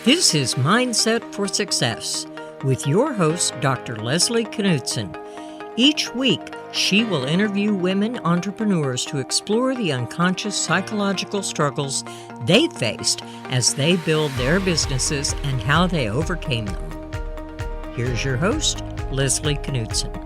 This is Mindset for Success with your host, Dr. Leslie Knutson. Each week, she will interview women entrepreneurs to explore the unconscious psychological struggles they faced as they build their businesses and how they overcame them. Here's your host, Leslie Knutson.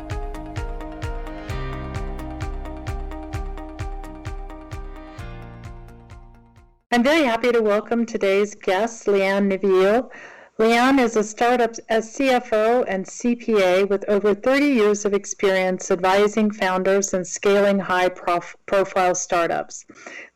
I'm very happy to welcome today's guest, Leighanne Neville. Leighanne is a startup as CFO and CPA with over 30 years of experience advising founders and scaling high-profile startups.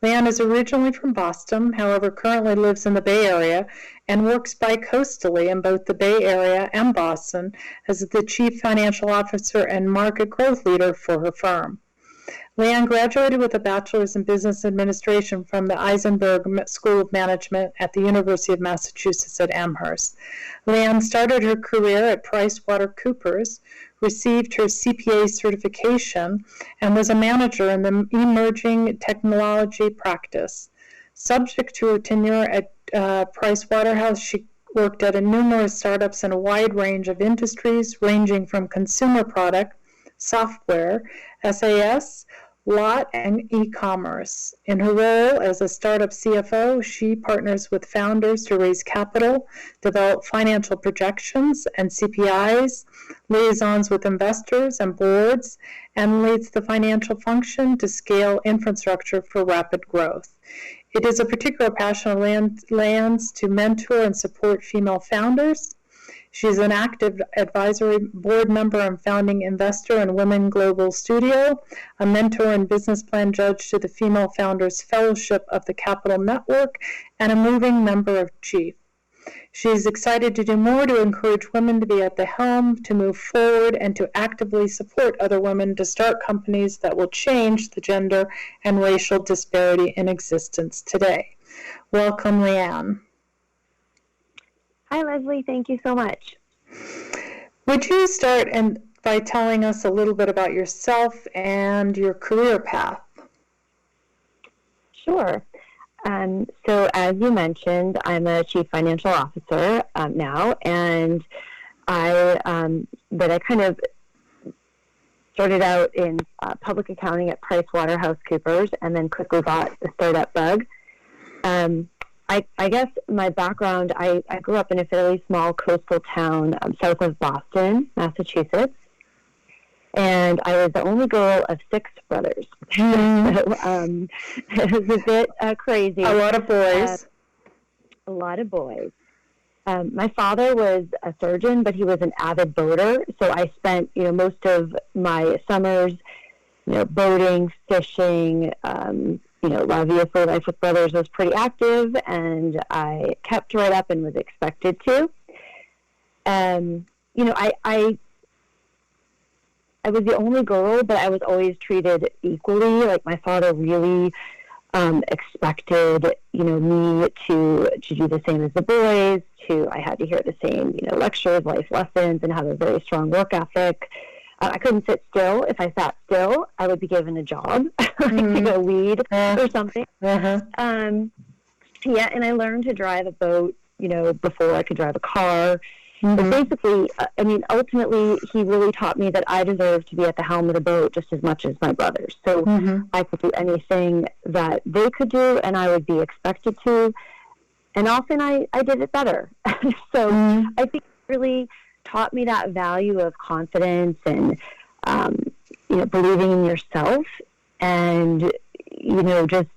Leighanne is originally from Boston, however currently lives in the Bay Area and works bi-coastally in both the Bay Area and Boston as the Chief Financial Officer and Market Growth Leader for her firm. Leighanne graduated with a bachelor's in business administration from the Eisenberg School of Management at the University of Massachusetts at Amherst. Leighanne started her career at PricewaterhouseCoopers, received her CPA certification, and was a manager in the emerging technology practice. Subject to her tenure at Pricewaterhouse, she worked at numerous startups in a wide range of industries, ranging from consumer product, software, SAS, lot, and e-commerce. In her role as a startup CFO, she partners with founders to raise capital, develop financial projections and CPIs, liaisons with investors and boards, and leads the financial function to scale infrastructure for rapid growth. It is a particular passion of Leighanne's to mentor and support female founders. She's an active advisory board member and founding investor in Women Global Studio, a mentor and business plan judge to the Female Founders Fellowship of the Capital Network, and a moving member of Chief. She's excited to do more to encourage women to be at the helm, to move forward, and to actively support other women to start companies that will change the gender and racial disparity in existence today. Welcome, Leighanne. Hi, Leslie. Thank you so much. Would you start by telling us a little bit about yourself and your career path? Sure. So as you mentioned, I'm a chief financial officer now, and I kind of started out in public accounting at PricewaterhouseCoopers and then quickly got the startup bug. I guess my background, I grew up in a fairly small coastal town south of Boston, Massachusetts, and I was the only girl of 6 brothers. So it was a bit crazy. A lot of boys. A lot of boys. My father was a surgeon, but he was an avid boater, so I spent most of my summers boating, fishing. Obviously Life with Brothers was pretty active, and I kept right up and was expected to. I was the only girl, but I was always treated equally. Like, my father really expected, me to do the same as the boys. I had to hear the same, lectures, life lessons, and have a very strong work ethic. I couldn't sit still. If I sat still, I would be given a job, to go weed or something. Uh-huh. And I learned to drive a boat, before I could drive a car. Mm-hmm. But basically, ultimately, he really taught me that I deserved to be at the helm of the boat just as much as my brothers. So I could do anything that they could do, and I would be expected to. And often I did it better. So I think it really taught me that value of confidence and, believing in yourself and, just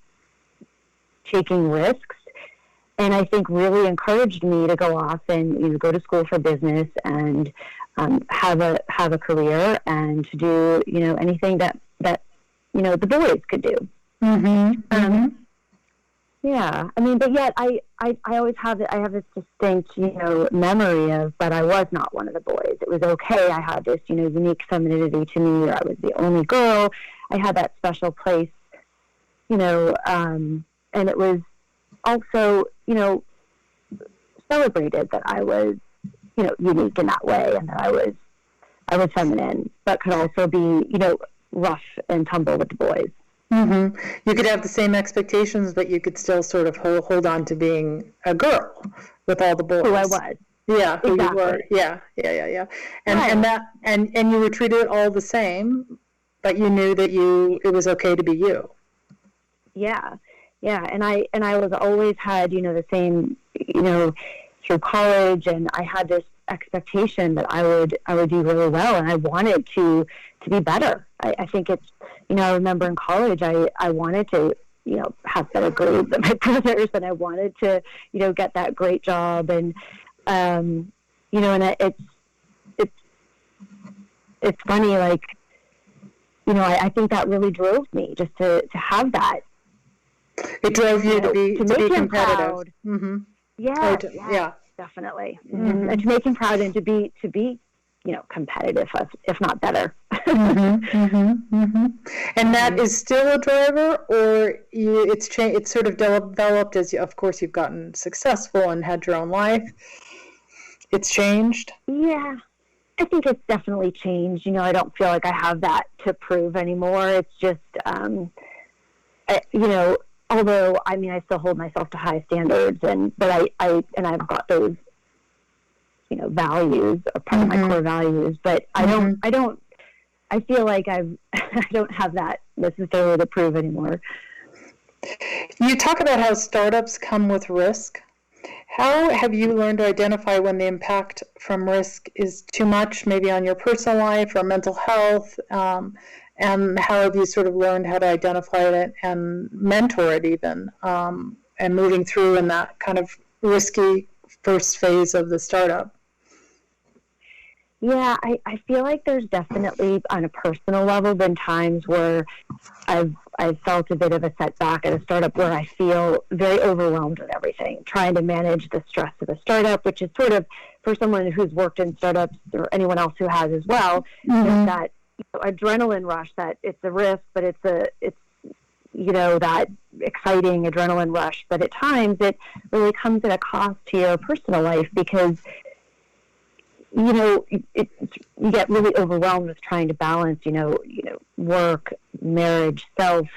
taking risks. And I think really encouraged me to go off and, go to school for business and have a career and to do, anything that the boys could do. Yeah, but yet I always have it. I have this distinct, memory of, but I was not one of the boys. It was okay. I had this, unique femininity to me. I was the only girl. I had that special place, and it was also, celebrated that I was, unique in that way, and that I was feminine, but could also be, rough and tumble with the boys. Mm-hmm. You could have the same expectations, but you could still sort of hold on to being a girl with all the boys. Who I was. Yeah, who exactly. you were. Yeah. And Right. and that and you were treated all the same, but you knew that it was okay to be you. Yeah. And I was always had, the same, through college, and I had this expectation that I would do really well, and I wanted to be better. I think it's, I remember in college, I wanted to, have better grades than my brothers, and I wanted to, get that great job, and, and it's funny, like, I think that really drove me just to have that. It drove you to be competitive. Proud. Mm-hmm. Yeah, definitely. Mm-hmm. And to make him proud, and to be competitive, if not better. And that is still a driver, or it's sort of developed as of course you've gotten successful and had your own life. It's changed. Yeah, I think it's definitely changed. I don't feel like I have that to prove anymore. It's just, although I still hold myself to high standards, but I've got those, values, a part of my core values. But I feel like I don't have that necessarily to prove anymore. You talk about how startups come with risk. How have you learned to identify when the impact from risk is too much, maybe on your personal life or mental health? And how have you sort of learned how to identify it and mentor it even, and moving through in that kind of risky first phase of the startup? Yeah, I feel like there's definitely, on a personal level, been times where I've felt a bit of a setback at a startup where I feel very overwhelmed with everything, trying to manage the stress of a startup, which is sort of, for someone who's worked in startups, or anyone else who has as well, is that adrenaline rush, that it's a risk, but it's that exciting adrenaline rush. But at times it really comes at a cost to your personal life, because you get really overwhelmed with trying to balance, work, marriage, self,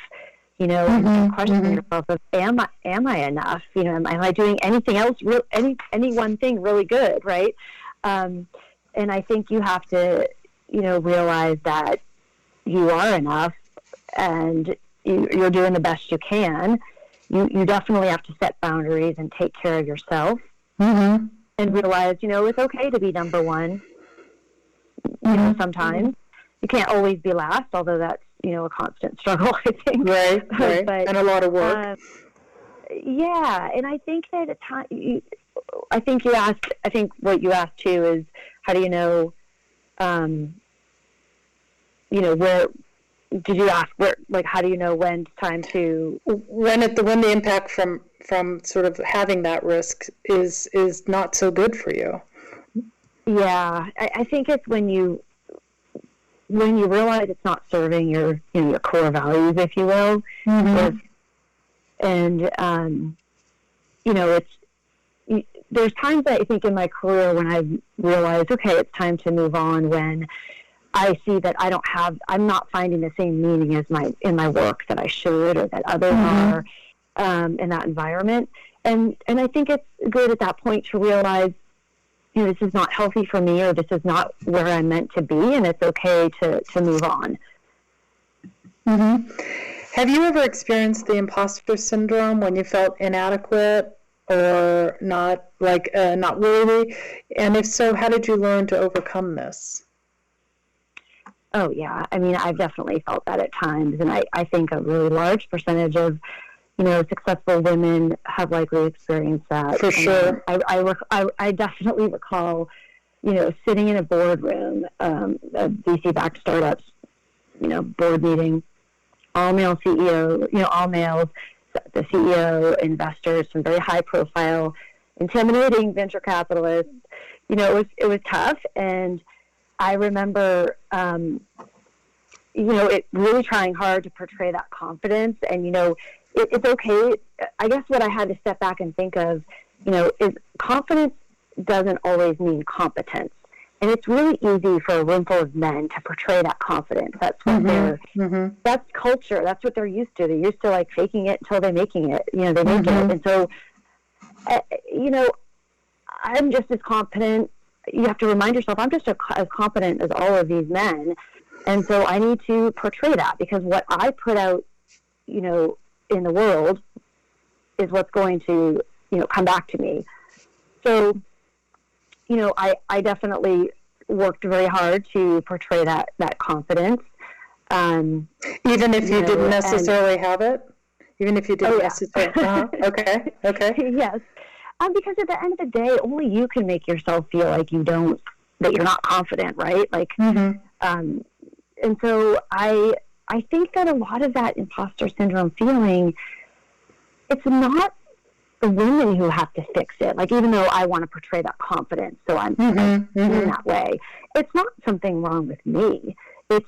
and questioning yourself of, am I enough? Am I doing anything else, any one thing really good, right? And I think you have to, realize that you are enough, and you're doing the best you can. You definitely have to set boundaries and take care of yourself. And realize, it's okay to be number one. Sometimes you can't always be last, although that's, a constant struggle, I think. Right. But, and a lot of work. Yeah. And I think that at times, I think what you asked too is, how do you know, where, did you ask where, like, how do you know when it's time to, when the impact from sort of having that risk is not so good for you? Yeah, I think it's when you realize it's not serving your core values, if you will. There's times that I think in my career when I realized, okay, it's time to move on, when I see that I'm not finding the same meaning in my work that I should, or that others are, in that environment. And I think it's good at that point to realize, this is not healthy for me, or this is not where I'm meant to be, and it's okay to move on. Have you ever experienced the imposter syndrome, when you felt inadequate or not worthy? And if so, how did you learn to overcome this? Oh, yeah. I've definitely felt that at times, and I think a really large percentage of successful women have likely experienced that. For sure. I definitely recall, sitting in a boardroom of VC-backed startups, board meeting, all male CEO, all males, the CEO, investors, some very high-profile, intimidating venture capitalists. It was tough, and I remember, it really trying hard to portray that confidence, and it's okay. I guess what I had to step back and think of, is confidence doesn't always mean competence. And it's really easy for a room full of men to portray that confidence. That's what that's culture. That's what they're used to. They're used to like faking it until they're making it. You know, they make it. And so, you know, I'm just as confident. You have to remind yourself, I'm just as confident as all of these men. And so I need to portray that, because what I put out, you know, in the world is what's going to, you know, come back to me. So, you know, I definitely worked very hard to portray that confidence. Even if you didn't necessarily have it? Even if you didn't necessarily... Okay. Yes. Because at the end of the day, only you can make yourself feel like that you're not confident, right? Like, and so I think that a lot of that imposter syndrome feeling, it's not the women who have to fix it. Like, even though I want to portray that confidence, so I'm in that way, it's not something wrong with me. It's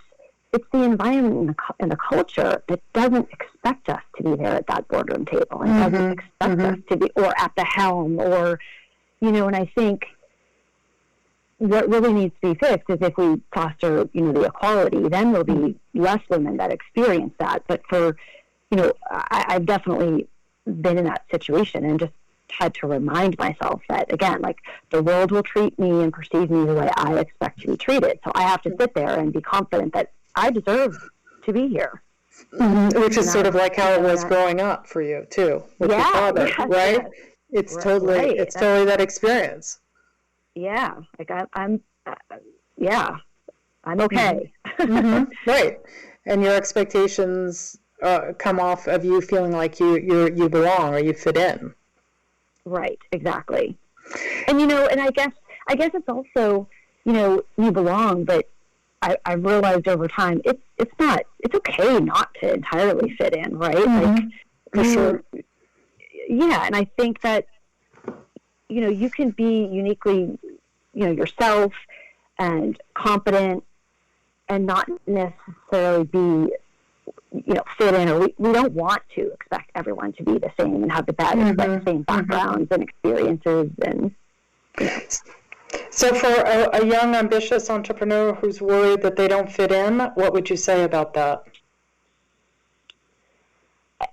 the environment and the culture that doesn't expect us to be there at that boardroom table, and doesn't expect us to be, or at the helm, or, you know. And I think what really needs to be fixed is if we foster, you know, the equality, then there'll be less women that experience that. But for, you know, I've definitely been in that situation and just had to remind myself that, again, like, the world will treat me and perceive me the way I expect to be treated. So I have to sit there and be confident that I deserve to be here. Which is sort of like how it was growing up for you too, with your father, right? Yes. It's totally that experience. Yeah, like I'm okay. Right, and your expectations come off of you feeling like you belong, or you fit in. Right, exactly. And, you know, and I guess it's also, you know, you belong, but I've realized over time it's okay not to entirely fit in, right? Like, for sure. Yeah, and I think that, you know, you can be uniquely, you know, yourself and confident and not necessarily be, you know, fit in, or we don't want to expect everyone to be the same and have the same backgrounds and experiences, and, you know. So for a young, ambitious entrepreneur who's worried that they don't fit in, what would you say about that?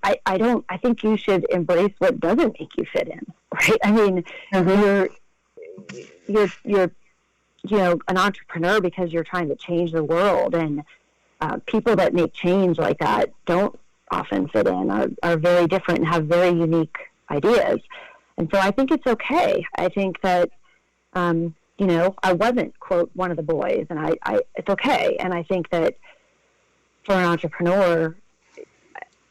I think you should embrace what doesn't make you fit in, right? I mean, you're you know, an entrepreneur because you're trying to change the world, and people that make change like that don't often fit in, are very different and have very unique ideas. And so I think it's okay. I think that, you know, I wasn't, quote, one of the boys, and I it's okay. And I think that for an entrepreneur,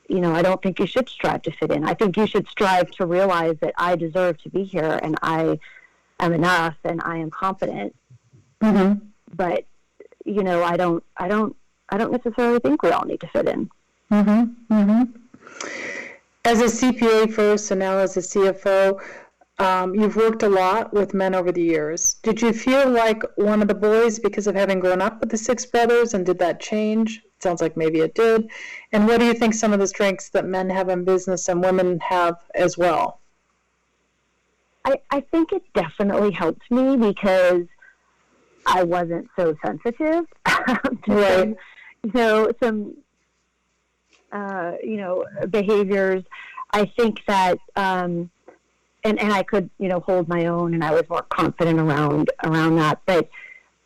you know, I don't think you should strive to fit in. I think you should strive to realize that I deserve to be here, and I am enough, and I am competent. But, you know, I don't necessarily think we all need to fit in. As a CPA first, and now as a CFO, you've worked a lot with men over the years. Did you feel like one of the boys because of having grown up with the six brothers, and did that change? It sounds like maybe it did. And what do you think some of the strengths that men have in business and women have as well? I think it definitely helped me because I wasn't so sensitive to some you know, behaviors. I think that, and I could, you know, hold my own, and I was more confident around that. But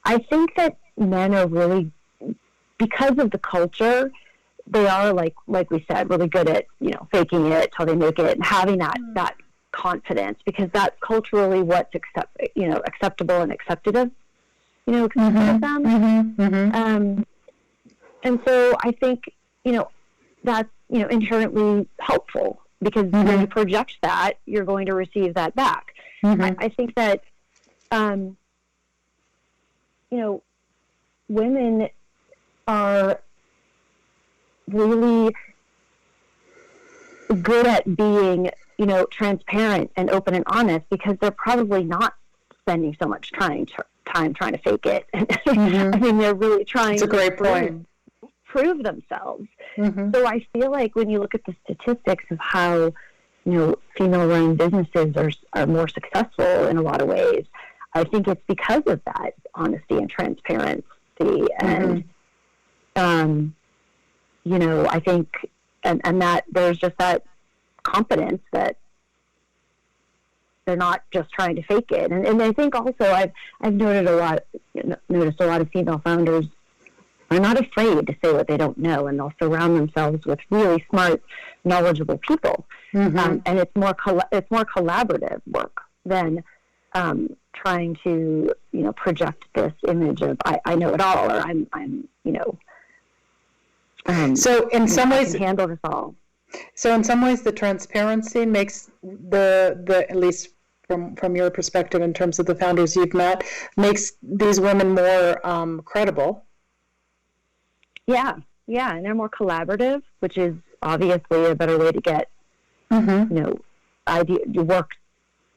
I think that men are really, because of the culture, they are, like we said, really good at, you know, faking it till they make it, and having that confidence, because that's culturally what's acceptable and accepted of, you know, of them. And so I think, you know, that's, you know, inherently helpful, because when you project that, you're going to receive that back. I think that, you know, women are really good at being, you know, transparent and open and honest, because they're probably not spending so much time trying to fake it. I mean, they're really trying to prove themselves. So I feel like when you look at the statistics of how, you know, female-run businesses are more successful in a lot of ways, I think it's because of that honesty and transparency. And, you know, I think, and that there's just that confidence that they're not just trying to fake it. And I think also I've noticed a lot of female founders are not afraid to say what they don't know, and they'll surround themselves with really smart, knowledgeable people. And it's more collaborative work than trying to, you know, project this image of I know it all, or I'm you know. So in some ways, I can handle this all. So in some ways, the transparency makes the at least from your perspective in terms of the founders you've met, makes these women more credible. Yeah, and they're more collaborative, which is obviously a better way to get you know, work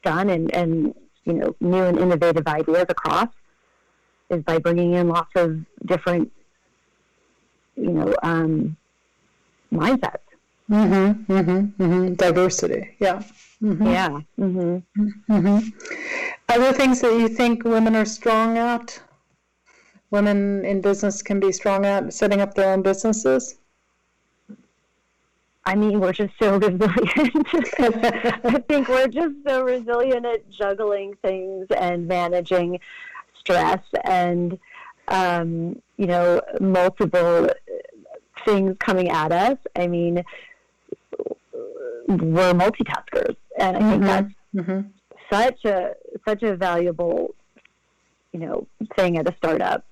done and you know, new and innovative ideas across, is by bringing in lots of different, you know, mindsets. Diversity, yeah. Yeah. Other things that you think women are strong at? Women in business can be strong at setting up their own businesses? I mean, we're just so resilient. I think we're just so resilient at juggling things and managing stress and, you know, multiple things coming at us. I mean, we're multitaskers, and I think that's such a valuable, you know, thing at a startup.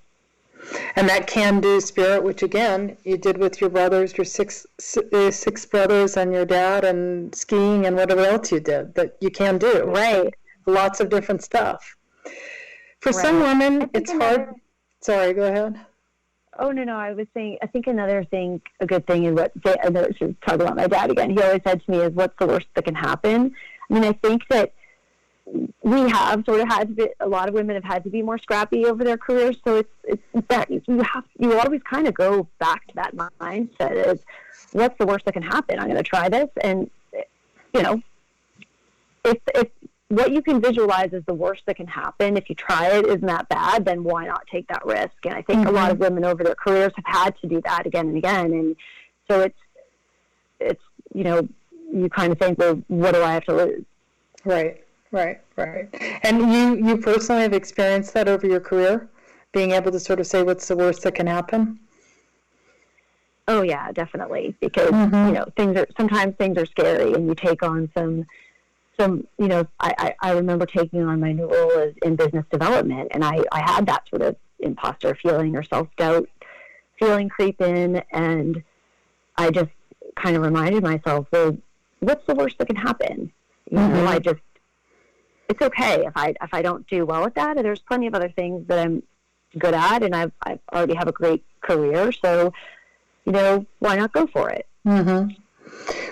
And that can-do spirit, which again you did with your brothers, your six brothers, and your dad, and skiing and whatever else you did, that you can do. Right. Lots of different stuff. For some women, it's hard. Sorry, go ahead. Oh, no, I was saying, I think another thing, a good thing is I know I should talk about my dad again. He always said to me is, what's the worst that can happen? I mean, I think that we have sort of had to be, a lot of women have had to be more scrappy over their careers. So it's that you always kind of go back to that mindset is, what's the worst that can happen? I'm going to try this. And, you know, if what you can visualize as the worst that can happen, if you try it, isn't that bad, then why not take that risk? And I think a lot of women over their careers have had to do that again and again. And so it's, you know, you kind of think, well, what do I have to lose? Right. And you personally have experienced that over your career, being able to sort of say what's the worst that can happen? Oh yeah, definitely. Because, you know, sometimes things are scary, and you take on some, you know, I remember taking on my new role as in business development, and I had that sort of imposter feeling or self-doubt feeling creep in, and I just kind of reminded myself, well, what's the worst that can happen? You know, it's okay if I don't do well at that, and there's plenty of other things that I'm good at, and I already have a great career, so, you know, why not go for it?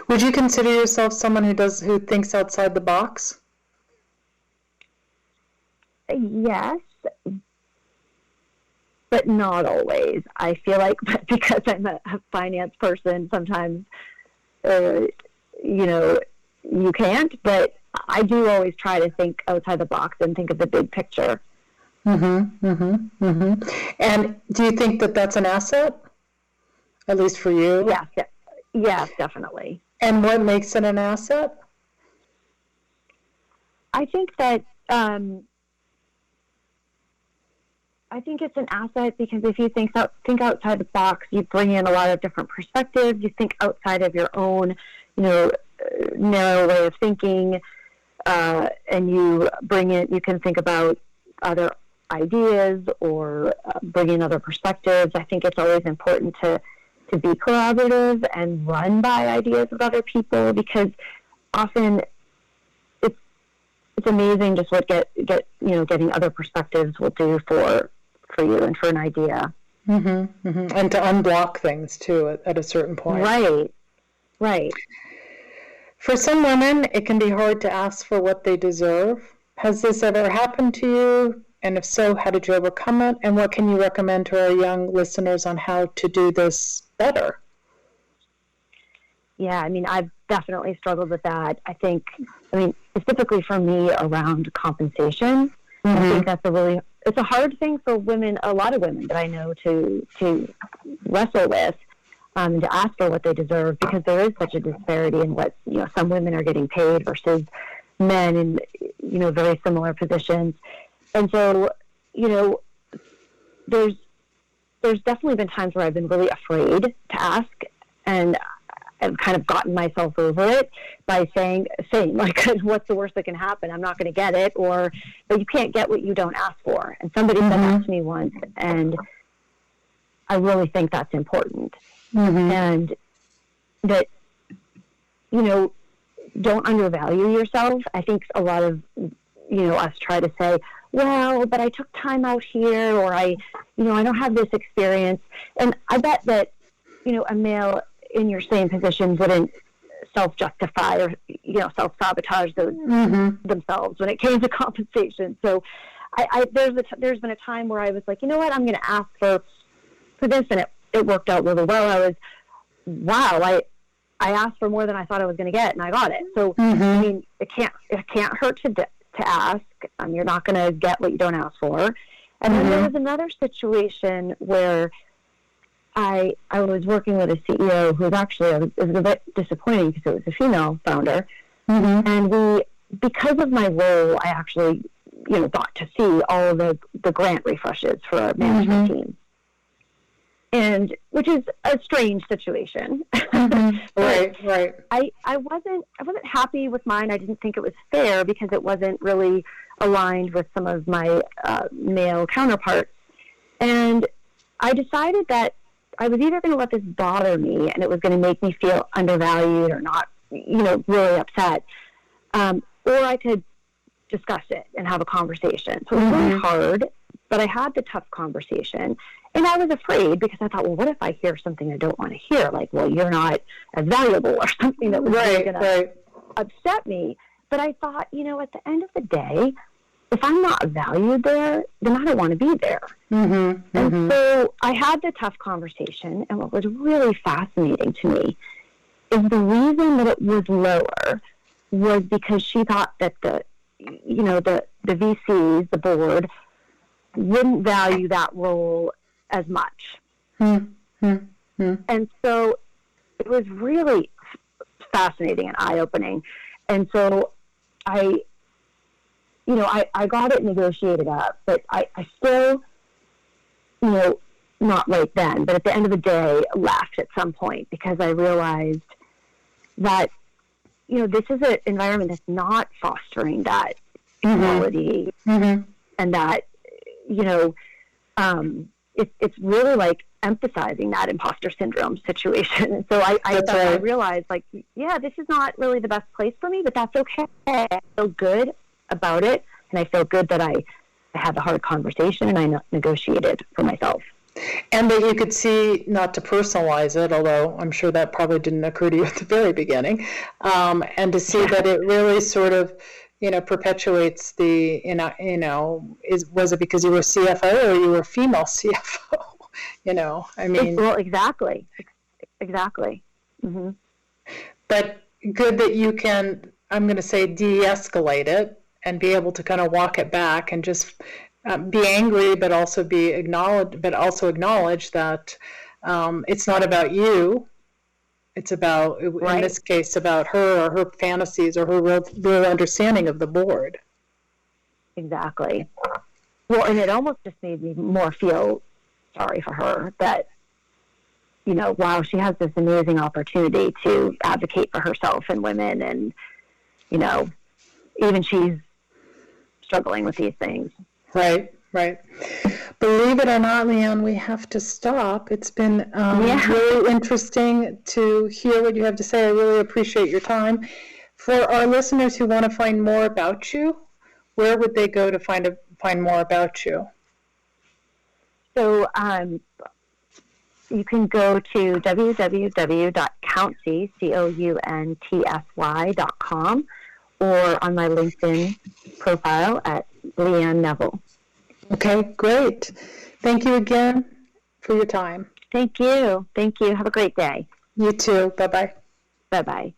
Would you consider yourself someone who thinks outside the box? Yes, but not always. I feel like because I'm a finance person, sometimes, you know, you can't, but I do always try to think outside the box and think of the big picture. And do you think that that's an asset? At least for you? Yes, definitely. And what makes it an asset? I think that I think it's an asset because if you think outside the box, you bring in a lot of different perspectives. You think outside of your own, you know, narrow way of thinking, and you can think about other ideas or bring in other perspectives. I think it's always important to be collaborative and run by ideas of other people, because often it's amazing just what getting other perspectives will do for you and for an idea. And to unblock things too at a certain point. Right. For some women, it can be hard to ask for what they deserve. Has this ever happened to you? And if so, how did you overcome it? And what can you recommend to our young listeners on how to do this better? Yeah, I mean, I've definitely struggled with that. I mean, specifically for me around compensation, I think that's a really it's a hard thing for women, a lot of women that I know, to wrestle with, to ask for what they deserve, because there is such a disparity in what, some women are getting paid versus men in, very similar positions. And so, there's definitely been times where I've been really afraid to ask, and I've kind of gotten myself over it by saying like, what's the worst that can happen? I'm not going to get it, but you can't get what you don't ask for. And somebody said that to me once, and I really think that's important. And that, don't undervalue yourself. I think a lot of, us try to say, well, but I took time out here, or I don't have this experience. And I bet that, a male in your same position wouldn't self-justify or, self-sabotage themselves when it came to compensation. So there's been a time where I was like, you know what, I'm going to ask for this, and it worked out really well. I asked for more than I thought I was going to get, and I got it. So, I mean, it can't hurt to ask. You're not going to get what you don't ask for. And then there was another situation where I was working with a CEO who was actually, it was a bit disappointing because it was a female founder. And because of my role, I actually, got to see all of the grant refreshes for our management team. And which is a strange situation. Right. I wasn't happy with mine. I didn't think it was fair because it wasn't really aligned with some of my male counterparts. And I decided that I was either going to let this bother me and it was going to make me feel undervalued or not, really upset, or I could discuss it and have a conversation. So it was really hard, but I had the tough conversation. And I was afraid because I thought, well, what if I hear something I don't want to hear? Like, well, you're not as valuable, or something that was really going to upset me. But I thought, at the end of the day, if I'm not valued there, then I don't want to be there. And so I had the tough conversation. And what was really fascinating to me is the reason that it was lower was because she thought that the VCs, the board, wouldn't value that role as much. And so it was really fascinating and eye-opening. And so I got it negotiated up, but I still, not right then, but at the end of the day, left at some point because I realized that, this is an environment that's not fostering that equality, and that, it's really like emphasizing that imposter syndrome situation. And so I realized, like, yeah, this is not really the best place for me, but that's okay. I feel good about it, and I feel good that I had the hard conversation and I negotiated for myself. And that you could see, not to personalize it, although I'm sure that probably didn't occur to you at the very beginning, and to see that it really sort of, perpetuates the, was it because you were CFO or you were female CFO? Well, exactly. But good that you can, I'm going to say, de-escalate it and be able to kind of walk it back and just be angry, but also acknowledge that it's not about you. It's about, in this case, about her or her fantasies or her real understanding of the board. Exactly. Well, and it almost just made me more feel sorry for her that, wow, she has this amazing opportunity to advocate for herself and women, and, even she's struggling with these things. Right. Believe it or not, Leighanne, we have to stop. It's been really interesting to hear what you have to say. I really appreciate your time. For our listeners who want to find more about you, where would they go to find more about you? So you can go to www.countsy.com, or on my LinkedIn profile at Leighanne Neville. Okay, great. Thank you again for your time. Thank you. Have a great day. You too. Bye-bye. Bye-bye.